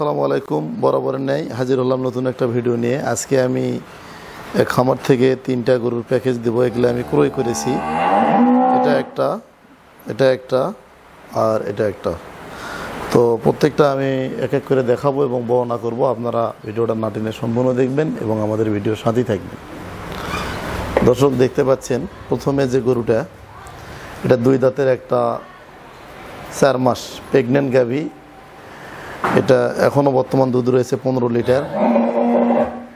আসসালামু আলাইকুম। বরাবরের ন্যায় হাজির হলাম নতুন একটা ভিডিও নিয়ে। আজকে আমি এক খামার থেকে 3টা গরুর প্যাকেজ দেবো। এগুলো আমি ক্রয় করেছি। এটা একটা, আর এটা একটা। তো প্রত্যেকটা আমি এক এক করে দেখাবো এবং বর্ণনা করব। আপনারা ভিডিওটা না টেনে সম্পূর্ণ দেখবেন এবং আমাদের ভিডিওর সাথেই থাকবেন। দর্শক দেখতে পাচ্ছেন প্রথমে যে গরুটা, এটা 2 দাঁতের একটা 4 মাস প্রেগনেন্ট গাভী। এটা এখনও বর্তমান দুধ রয়েছে 15 লিটার।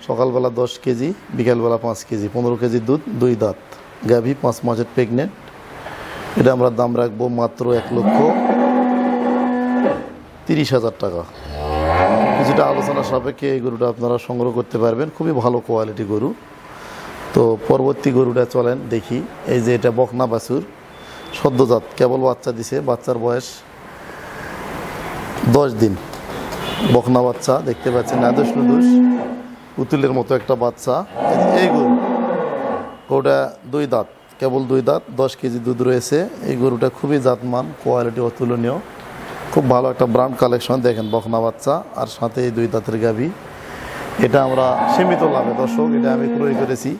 সকালবেলা 10 কেজি, বিকালবেলা 5 কেজি, 15 কেজি দুধ, 2 দাঁত গাভী, 5 মাসের প্রেগনেন্ট। এটা আমরা দাম রাখবো মাত্র 1,30,000 টাকা। কিছুটা আলোচনা সাপেক্ষে এই গরুটা আপনারা সংগ্রহ করতে পারবেন। খুবই ভালো কোয়ালিটি গরু। তো পরবর্তী গরুটা চলেন দেখি। এই যে এটা বকনা বাছুর, সদ্যজাত, কেবল বাচ্চা দিছে। বাচ্চার বয়স 10 দিন। বকনা বাচ্চা দেখতে পাচ্ছেন, নাদুস নুদুস পুতুলের মতো একটা বাচ্চা। এই গরুটা 2 দাঁত, কেবল 2 দাঁত, 10 কেজি দুধ রয়েছে। এই গরুটা খুবই জাতমান, কোয়ালিটি অতুলনীয়, খুব ভালো একটা ব্র্যান্ড কালেকশন। দেখেন বকনা বাচ্চা আর সাথে এই 2 দাঁতের গাভী। এটা আমরা সীমিত লাভে, দর্শক, এটা আমি ক্রয় করেছি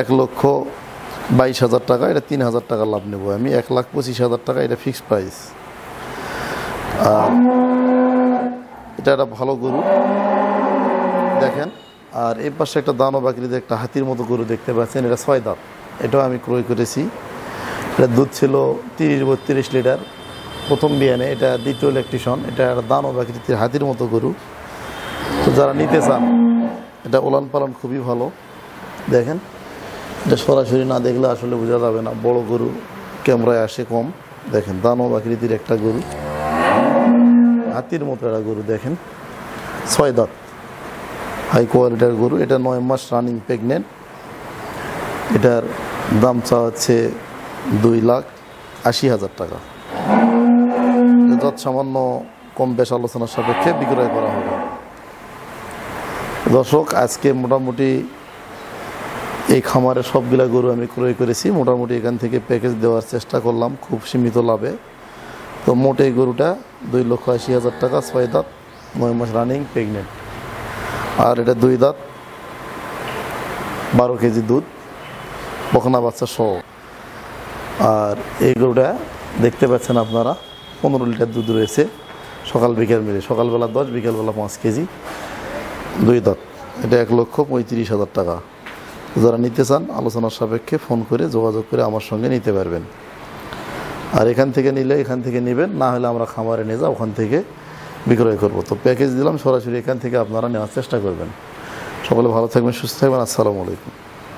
1,22,000 টাকা। এটা 3,000 টাকা লাভ নেব আমি। 1,25,000 টাকা এটা ফিক্সড প্রাইস। আর এটা একটা ভালো গরু দেখেন। আর এই পাশে একটা দানো বাকরিতে একটা হাতির মতো গরু দেখতে পাচ্ছেন। এটা 6 দাঁত। এটাও আমি ক্রয় করেছি। এটা দুধ ছিল 30-32 লিটার প্রথম বিয়ানে। এটা দ্বিতীয় ল্যাকটেশন। এটা একটা দানো বাকরিতে হাতির মতো গরু। তো যারা নিতে চান, এটা ওলান পালন খুবই ভালো। দেখেন, এটা সরাসরি না দেখলে আসলে বোঝা যাবে না। বড় গরু ক্যামেরায় আসে কম। দেখেন দানো আকৃতির একটা গরু, হাতির মতো একটা গরু। দেখেন 6 দাঁত, হাই কোয়ালিটির গরু। এটা 9 মাস রানিং প্রেগনেন্ট। এটার দাম চাওয়া হচ্ছে 2,80,000 টাকা। যত সামান্য কম বেশ আলোচনার সাপেক্ষে বিক্রয় করা হবে। দর্শক, আজকে মোটামুটি এই খামারের সবগুলা গরু আমি ক্রয় করেছি। মোটামুটি এখান থেকে প্যাকেজ দেওয়ার চেষ্টা করলাম খুব সীমিত লাভে। তো মোট এই গরুটা 2,80,000 টাকা, 6 দাঁত, 9 মাস রানিং প্রেগনেন্ট। আর এটা 2 দাঁত, 12 কেজি দুধ, বকনা বাচ্চা সহ। আর এই গরুটা দেখতে পাচ্ছেন আপনারা 15 লিটার দুধ রয়েছে সকাল বিকেল মিলে। সকালবেলা 10, বিকেলবেলা 5 কেজি, 2 দাঁত। এটা 1,35,000 টাকা। যারা নিতে চান আলোচনার সাপেক্ষে ফোন করে যোগাযোগ করে আমার সঙ্গে নিতে পারবেন। আর এখান থেকে নিলে এখান থেকে নেবেন, না হলে আমরা খামারে নিয়ে যাই, ওখান থেকে বিক্রয় করব। তো প্যাকেজ দিলাম, সরাসরি এখান থেকে আপনারা নেওয়ার চেষ্টা করবেন। সকলে ভালো থাকবেন, সুস্থ থাকবেন। আসসালামু আলাইকুম।